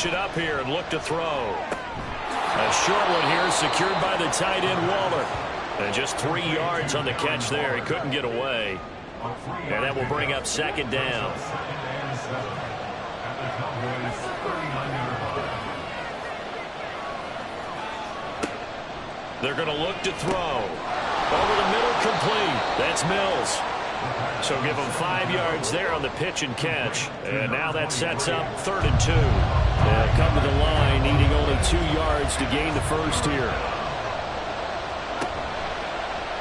switch it up here and look to throw. A short one here secured by the tight end Waller. And just 3 yards on the catch there. He couldn't get away. And that will bring up second down. They're going to look to throw. Over the middle, complete. That's Mills. So give him 5 yards there on the pitch and catch. And now that sets up 3rd and 2. They'll come to the line, needing only 2 yards to gain the first here.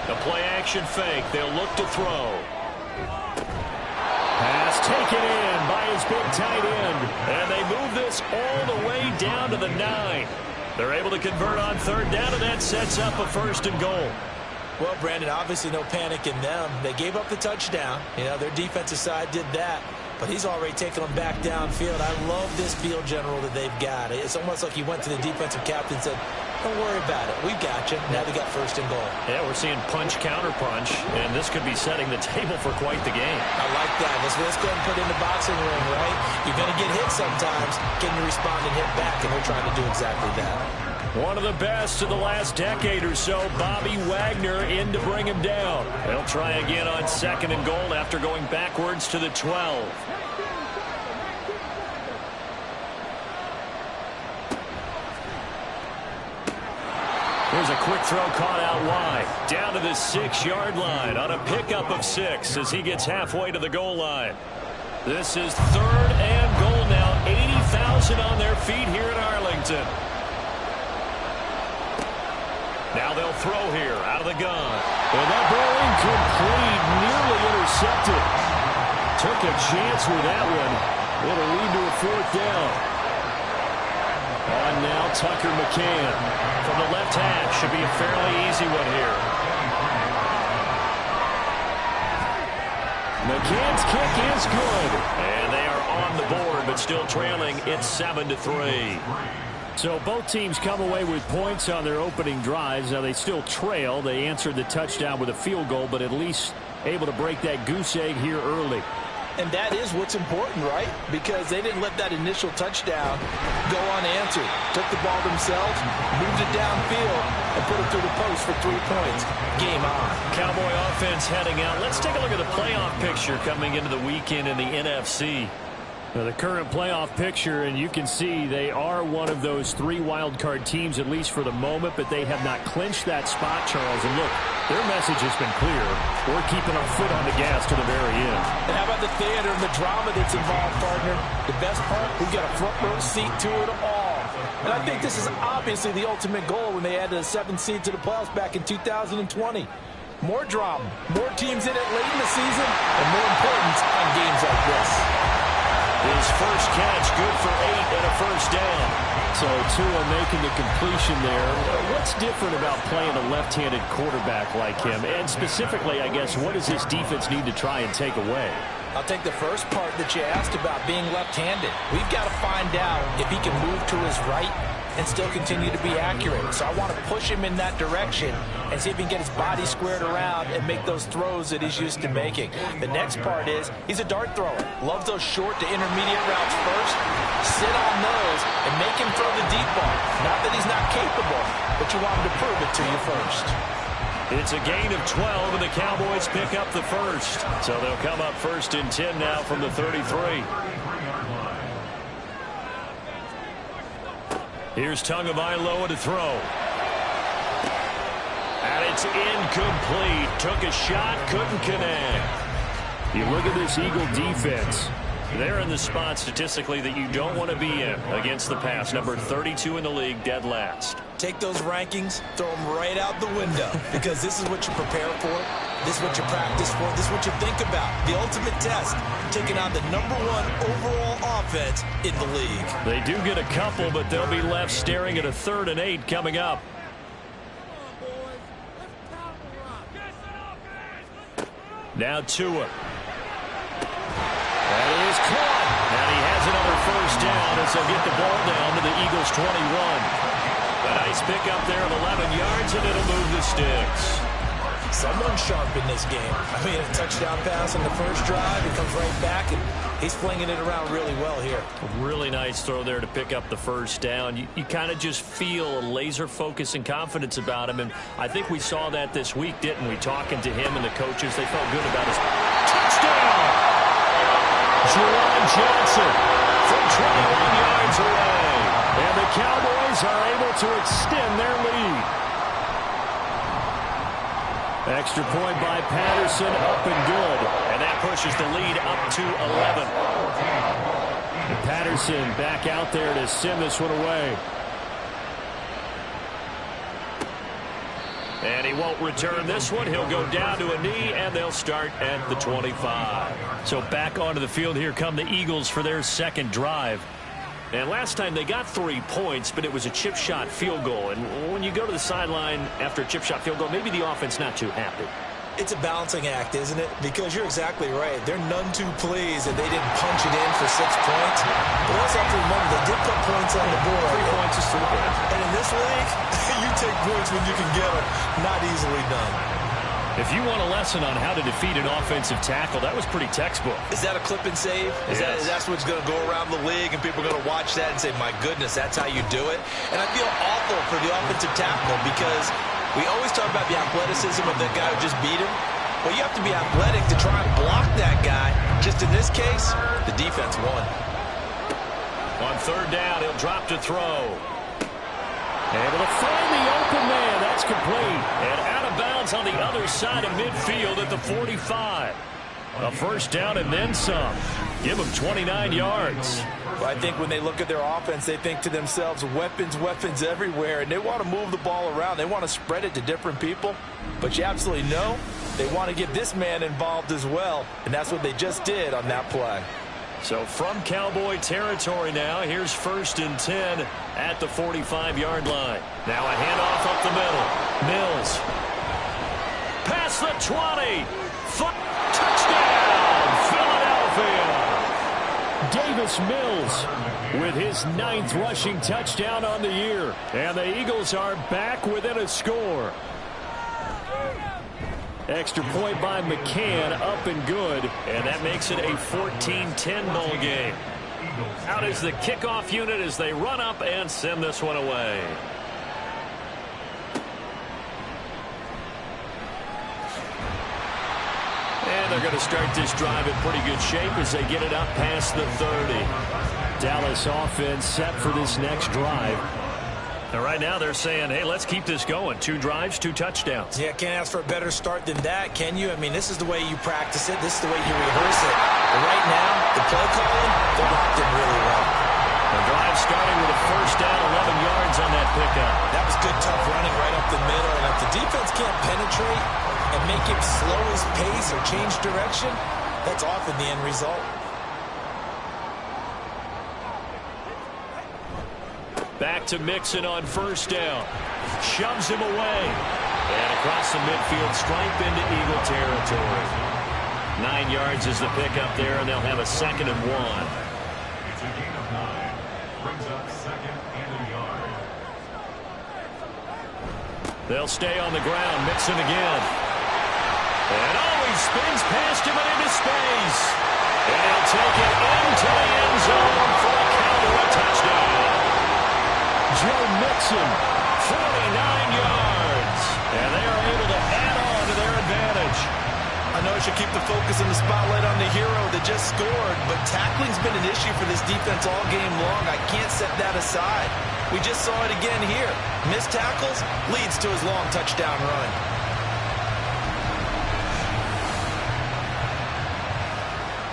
The play-action fake. They'll look to throw. Pass taken in by his big tight end. And they move this all the way down to the 9. They're able to convert on 3rd down, and that sets up a 1st and goal. Well, Brandon, obviously no panic in them. They gave up the touchdown. You know, their defensive side did that. But he's already taken them back downfield. I love this field general that they've got. It's almost like he went to the defensive captain and said, don't worry about it. We've got you. Now they got 1st and goal. Yeah, we're seeing punch, counter punch, and this could be setting the table for quite the game. I like that. Let's go and put it in the boxing ring, right? You're going to get hit sometimes. Can you respond and hit back? And they're trying to do exactly that. One of the best of the last decade or so, Bobby Wagner in to bring him down. They'll try again on 2nd and goal after going backwards to the 12. Here's a quick throw caught out wide. Down to the 6-yard line on a pickup of 6 as he gets halfway to the goal line. This is 3rd and goal now. 80,000 on their feet here in Arlington. Now they'll throw here out of the gun. And that ball incomplete, nearly intercepted. Took a chance with that one. It'll lead to a 4th down. On now, Tucker McCann from the left hash. Should be a fairly easy one here. McCann's kick is good. And they are on the board, but still trailing. It's 7-3. So both teams come away with points on their opening drives. Now they still trail. They answered the touchdown with a field goal, but at least able to break that goose egg here early. And that is what's important, right? Because they didn't let that initial touchdown go unanswered. Took the ball themselves, moved it downfield, and put it through the post for 3 points. Game on. Cowboy offense heading out. Let's take a look at the playoff picture coming into the weekend in the NFC. Now the current playoff picture, and you can see they are one of those 3 wildcard teams, at least for the moment, but they have not clinched that spot, Charles. And look, their message has been clear. We're keeping our foot on the gas to the very end. And how about the theater and the drama that's involved, partner? The best part, we've got a front row seat to it all. And I think this is obviously the ultimate goal when they added a 7th seed to the playoffs back in 2020. More drama, more teams in it late in the season, and more importance on games like this. His first catch, good for 8 and a 1st down. So Tua making the completion there. What's different about playing a left-handed quarterback like him? And specifically, I guess, what does his defense need to try and take away? I'll take the first part that you asked about being left-handed. We've got to find out if he can move to his right and still continue to be accurate. So I want to push him in that direction and see if he can get his body squared around and make those throws that he's used to making. The next part is he's a dart thrower. Loves those short to intermediate routes first. Sit on those and make him throw the deep ball. Not that he's not capable, but you want him to prove it to you first. It's a gain of 12, and the Cowboys pick up the first. So they'll come up 1st and 10 now from the 33. Here's Tagovailoa to throw. And it's incomplete. Took a shot, couldn't connect. You look at this Eagle defense. They're in the spot statistically that you don't want to be in against the pass. Number 32 in the league, dead last. Take those rankings, throw them right out the window, because this is what you prepare for. This is what you practice for. This is what you think about. The ultimate test, taking on the #1 overall offense in the league. They do get a couple, but they'll be left staring at a 3rd and 8 coming up. Now Tua. That is caught. And he has another 1st down as they'll get the ball down to the Eagles' 21. A nice pickup there of 11 yards, and it'll move the sticks. Someone's sharp in this game. I mean, a touchdown pass on the first drive. He comes right back, and he's flinging it around really well here. A really nice throw there to pick up the first down. You kind of just feel a laser focus and confidence about him, and I think we saw that this week, didn't we? Talking to him and the coaches, they felt good about his touchdown. Juwan Johnson from 21 yards away. And the Cowboys are able to extend their lead. Extra point by Patterson, up and good. And that pushes the lead up to 11. And Patterson back out there to send this one away. And he won't return this one. He'll go down to a knee, and they'll start at the 25. So back onto the field here come the Eagles for their second drive. And last time they got 3 points, but it was a chip shot field goal. And when you go to the sideline after a chip shot field goal, maybe the offense not too happy. It's a balancing act, isn't it? Because you're exactly right. They're none too pleased that they didn't punch it in for 6 points. But also have to remember, they did put points on the board. 3 points is 3 points. And in this league, you take points when you can get them. Not easily done. If you want a lesson on how to defeat an offensive tackle, that was pretty textbook. Is that a clip and save? Is that what's going to go around the league, and people are going to watch that and say, my goodness, that's how you do it? And I feel awful for the offensive tackle because we always talk about the athleticism of the guy who just beat him. Well, you have to be athletic to try and block that guy. Just in this case, the defense won. On third down, he'll drop to throw. Able to find the open man. That's complete. And out of bounds on the other side of midfield at the 45. A first down and then some. Give them 29 yards. Well, I think when they look at their offense, they think to themselves, weapons, weapons everywhere. And they want to move the ball around. They want to spread it to different people. But you absolutely know they want to get this man involved as well. And that's what they just did on that play. So from Cowboy territory now, here's 1st and 10 at the 45-yard line. Now a handoff up the middle. Mills. Past the 20. Touchdown, Philadelphia. Davis Mills with his 9th rushing touchdown on the year. And the Eagles are back within a score. Extra point by McCann, up and good. And that makes it a 14-10 ball game. Out is the kickoff unit as they run up and send this one away. And they're going to start this drive in pretty good shape as they get it up past the 30. Dallas offense set for this next drive. And right now they're saying, hey, let's keep this going. 2 drives, 2 touchdowns. Yeah, can't ask for a better start than that, can you? I mean, this is the way you practice it. This is the way you rehearse it. But right now, the play calling, they're locked in really well. The drive starting with a first down, 11 yards on that pickup. That was good, tough running right up the middle. And if the defense can't penetrate and make him slow his pace or change direction, that's often the end result. Back to Mixon on first down. Shoves him away. And across the midfield, stripe into Eagle territory. 9 yards is the pickup there, and they'll have a 2nd and 1. It's a gain of 9. Brings up 2nd and a yard. They'll stay on the ground. Mixon again. And he spins past him and into space. And he'll take it into the end zone for a Cowboy touchdown. Joe Mixon, 49 yards. And they are able to add on to their advantage. I know I should keep the focus and the spotlight on the hero that just scored, but tackling's been an issue for this defense all game long. I can't set that aside. We just saw it again here. Missed tackles leads to his long touchdown run.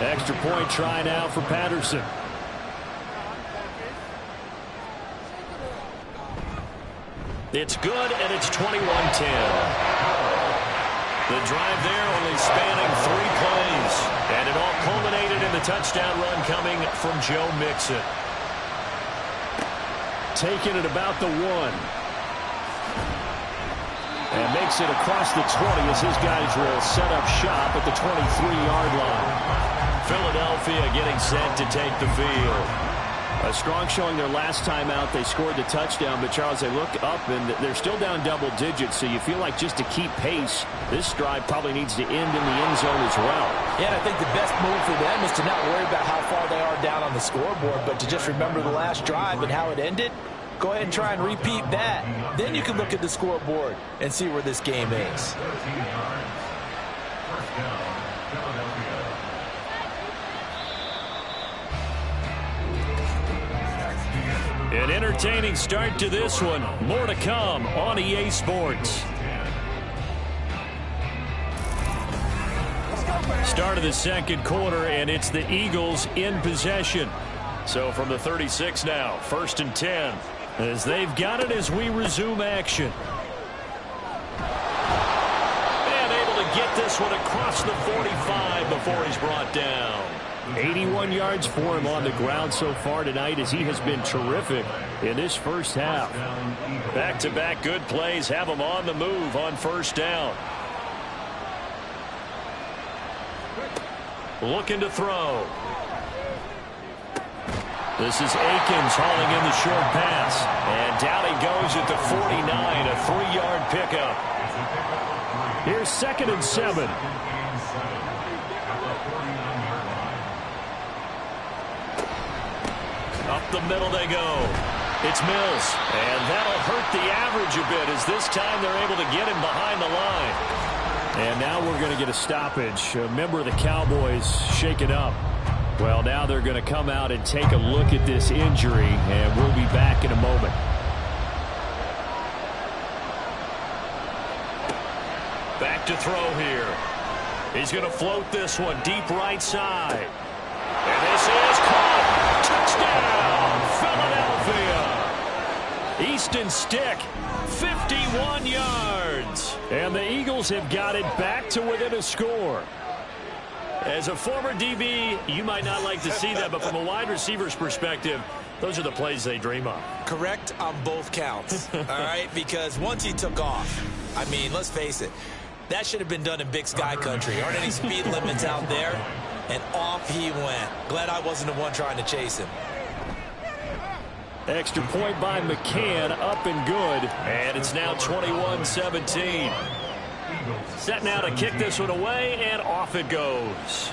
Extra point try now for Patterson. It's good, and it's 21-10. The drive there only spanning 3 plays. And it all culminated in the touchdown run coming from Joe Mixon. Taking it about the 1. And makes it across the 20 as his guys will set up shop at the 23-yard line. Philadelphia getting set to take the field. A strong showing their last time out. They scored the touchdown, but Charles, they look up and they're still down double digits, so you feel like just to keep pace, this drive probably needs to end in the end zone as well. Yeah, and I think the best move for them is to not worry about how far they are down on the scoreboard, but to just remember the last drive and how it ended. Go ahead and try and repeat that. Then you can look at the scoreboard and see where this game is. 13 yards. First down, Philadelphia. An entertaining start to this one. More to come on EA Sports. Start of the second quarter, and it's the Eagles in possession. So from the 36 now, 1st and 10, as they've got it as we resume action. And able to get this one across the 45 before he's brought down. 81 yards for him on the ground so far tonight, as he has been terrific in this first half. Back-to-back good plays have him on the move on first down. Looking to throw. This is Akins hauling in the short pass. And down he goes at the 49, a 3-yard pickup. Here's 2nd and 7. Up the middle they go. It's Mills. And that'll hurt the average a bit, as this time they're able to get him behind the line. And now we're going to get a stoppage. A member of the Cowboys shaken up. Well, now they're going to come out and take a look at this injury, and we'll be back in a moment. Back to throw here. He's going to float this one deep right side. And this is caught. Touchdown, Philadelphia. Easton Stick, 51 yards. And the Eagles have got it back to within a score. As a former DB, you might not like to see that, but from a wide receiver's perspective, those are the plays they dream of. Correct on both counts, all right? Because once he took off, I mean, let's face it, that should have been done in Big Sky Country. Aren't any speed limits out there? And off he went. Glad I wasn't the one trying to chase him. Extra point by McCann, up and good. And it's now 21-17. Set now to kick this one away, and off it goes.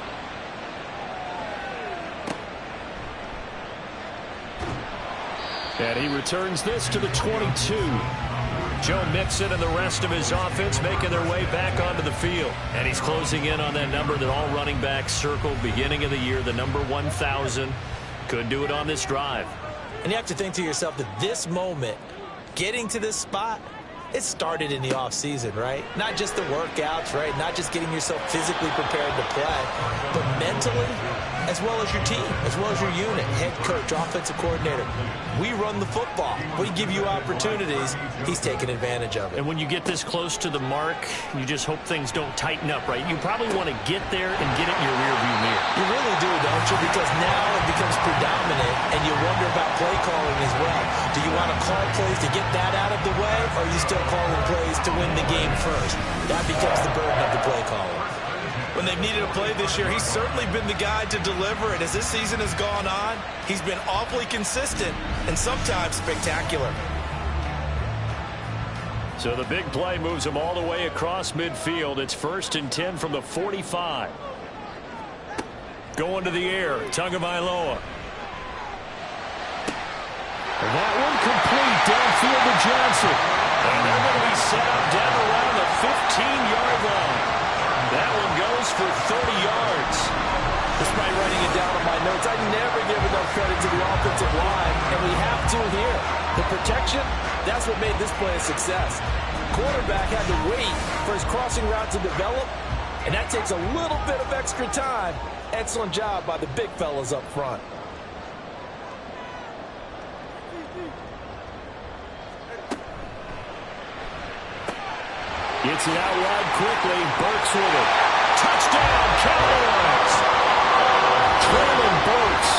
And he returns this to the 22. Joe Mixon and the rest of his offense making their way back onto the field. And he's closing in on that number that all running backs circled beginning of the year, the number 1,000. Could do it on this drive. And you have to think to yourself that this moment, getting to this spot, it started in the offseason, right? Not just the workouts, right? Not just getting yourself physically prepared to play, but mentally, as well as your team, as well as your unit, head coach, offensive coordinator. We run the football. We give you opportunities. He's taking advantage of it. And when you get this close to the mark, you just hope things don't tighten up, right? You probably want to get there and get it in your rearview mirror. You really do, don't you? Because now it becomes predominant, and you wonder about play calling as well. Do you want to call plays to get that out of the way, or are you still calling plays to win the game first? That becomes the burden of the play calling. When they've needed a play this year, he's certainly been the guy to deliver it. As this season has gone on, he's been awfully consistent and sometimes spectacular. So the big play moves him all the way across midfield. It's 1st and 10 from the 45. Going to the air, Tagovailoa. And that one complete downfield to Johnson. And they're going to be set up down around the 15-yard line. That one goes for 30 yards. Despite writing it down on my notes, I never give enough credit to the offensive line, and we have to here. The protection, that's what made this play a success. Quarterback had to wait for his crossing route to develop, and that takes a little bit of extra time. Excellent job by the big fellas up front. Gets it out wide quickly. Burks with it. Touchdown, Cowboys! Traylon Burks.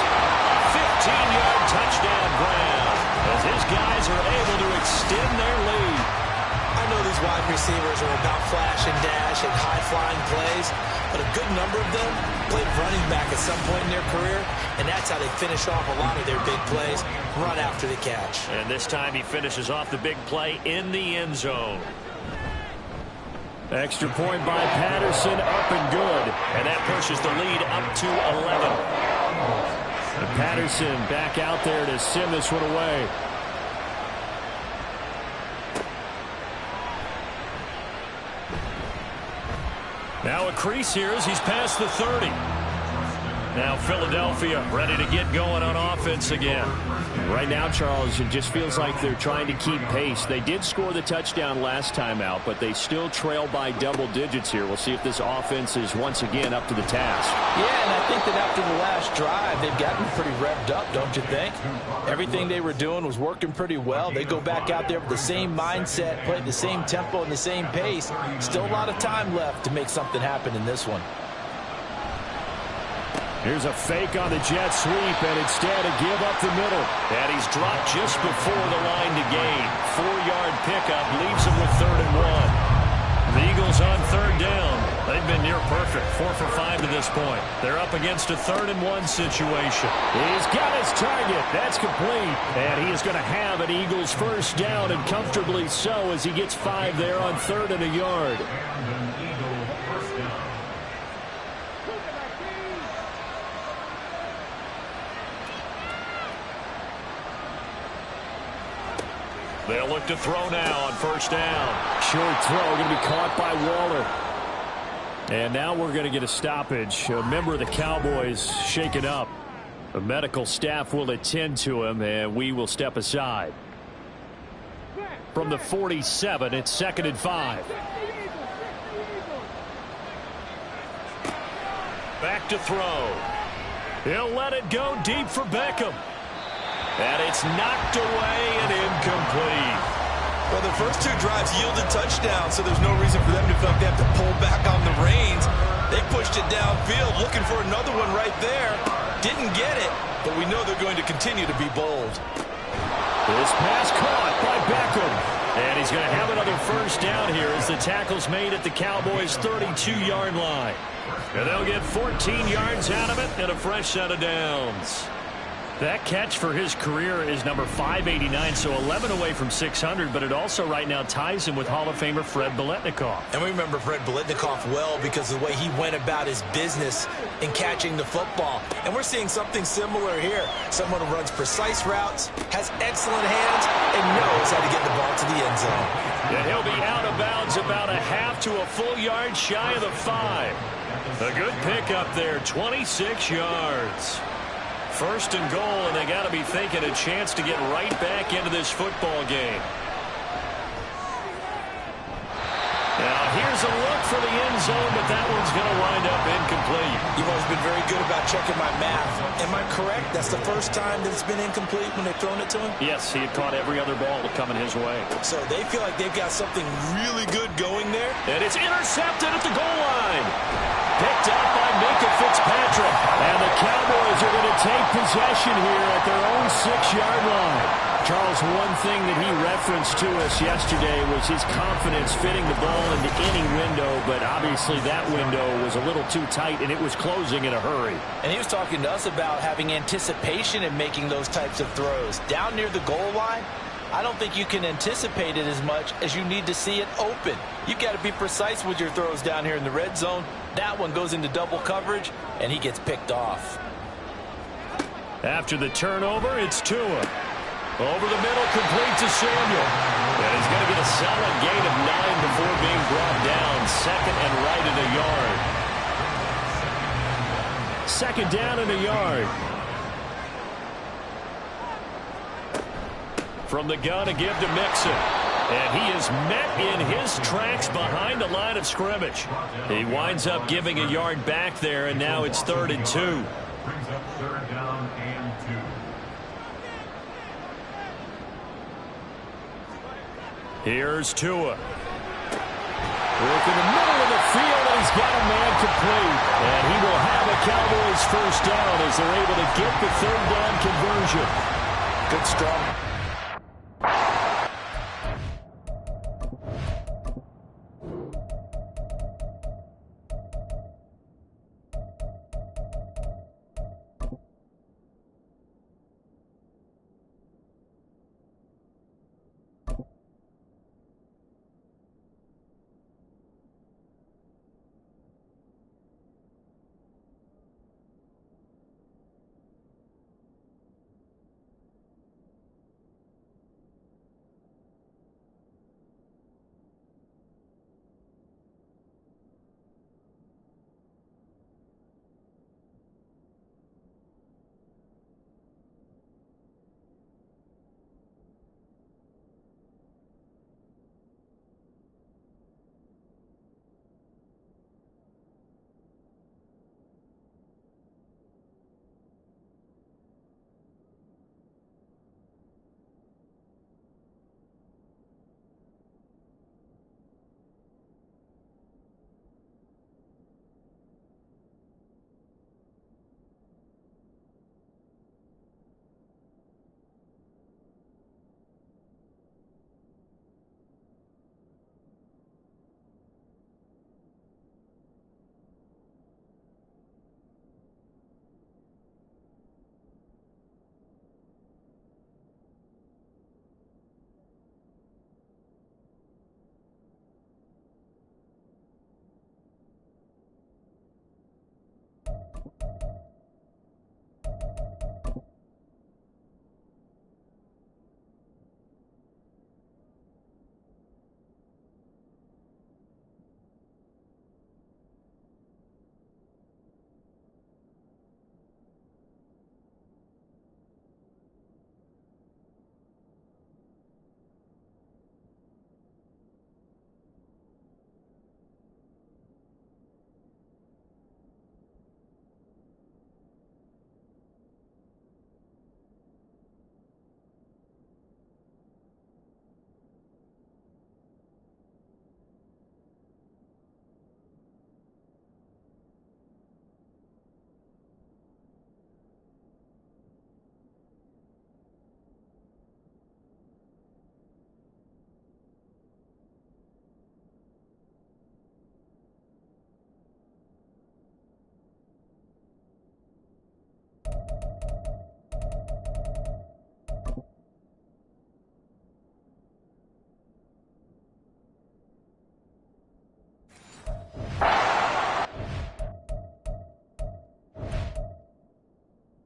15-yard touchdown grab as his guys are able to extend their lead. I know these wide Some receivers are about flash and dash and high-flying plays, but a good number of them played running back at some point in their career, and that's how they finish off a lot of their big plays, run after the catch. And this time he finishes off the big play in the end zone. Extra point by Patterson, up and good. And that pushes the lead up to 11. And Patterson back out there to send this one away. Now a crease here as he's past the 30. Now Philadelphia ready to get going on offense again. Right now, Charles, it just feels like they're trying to keep pace. They did score the touchdown last time out, but they still trail by double digits here. We'll see if this offense is once again up to the task. Yeah, and I think that after the last drive, they've gotten pretty revved up, don't you think? Everything they were doing was working pretty well. They go back out there with the same mindset, play at the same tempo and the same pace. Still a lot of time left to make something happen in this one. Here's a fake on the jet sweep, and instead a give up the middle. And he's dropped just before the line to gain. 4-yard pickup leaves him with 3rd and 1. The Eagles on 3rd down. They've been near perfect, 4 for 5 to this point. They're up against a 3rd and 1 situation. He's got his target. That's complete. And he is going to have an Eagles first down, and comfortably so as he gets 5 there on 3rd and a yard. They'll look to throw now on 1st down. Short throw going to be caught by Waller. And now we're going to get a stoppage. A member of the Cowboys shaken up. The medical staff will attend to him, and we will step aside. From the 47, it's 2nd and 5. Back to throw. He'll let it go deep for Beckham. And it's knocked away and incomplete. Well, the first 2 drives yielded touchdowns, so there's no reason for them to feel like they have to pull back on the reins. They pushed it downfield, looking for another one right there. Didn't get it, but we know they're going to continue to be bold. This pass caught by Beckham. And he's going to have another first down here as the tackle's made at the Cowboys' 32-yard line. And they'll get 14 yards out of it and a fresh set of downs. That catch for his career is number 589, so 11 away from 600, but it also right now ties him with Hall of Famer Fred Biletnikoff. And we remember Fred Biletnikoff well because of the way he went about his business in catching the football. And we're seeing something similar here. Someone who runs precise routes, has excellent hands, and knows how to get the ball to the end zone. And he'll be out of bounds about a half to a full yard shy of the 5. A good pickup there, 26 yards. 1st and goal, and they got to be thinking a chance to get right back into this football game. Now here's a look for the end zone, but that one's going to wind up incomplete. You've always been very good about checking my math. Am I correct? That's the first time that it's been incomplete when they've thrown it to him? Yes, he had caught every other ball coming his way. So they feel like they've got something really good going there? And it's intercepted at the goal line. Picked up by Minkah Fitzpatrick. And the Cowboys are going to take possession here at their own 6-yard line. Charles, one thing that he referenced to us yesterday was his confidence fitting the ball into any window, but obviously that window was a little too tight, and it was closing in a hurry. And he was talking to us about having anticipation in making those types of throws. Down near the goal line, I don't think you can anticipate it as much as you need to see it open. You've got to be precise with your throws down here in the red zone. That one goes into double coverage, and he gets picked off. After the turnover, it's Tua. Over the middle, complete to Samuel. And he's going to get a solid gain of 9 before being brought down. 2nd and right in a yard. 2nd down in a yard. From the gun, a give to Mixon. And he is met in his tracks behind the line of scrimmage. He winds up giving a yard back there, and now it's 3rd and 2. Brings up 3rd down and 2. Here's Tua. Work in the middle of the field, and he's got a man complete. And he will have a Cowboys first down as they're able to get the 3rd down conversion. Good strong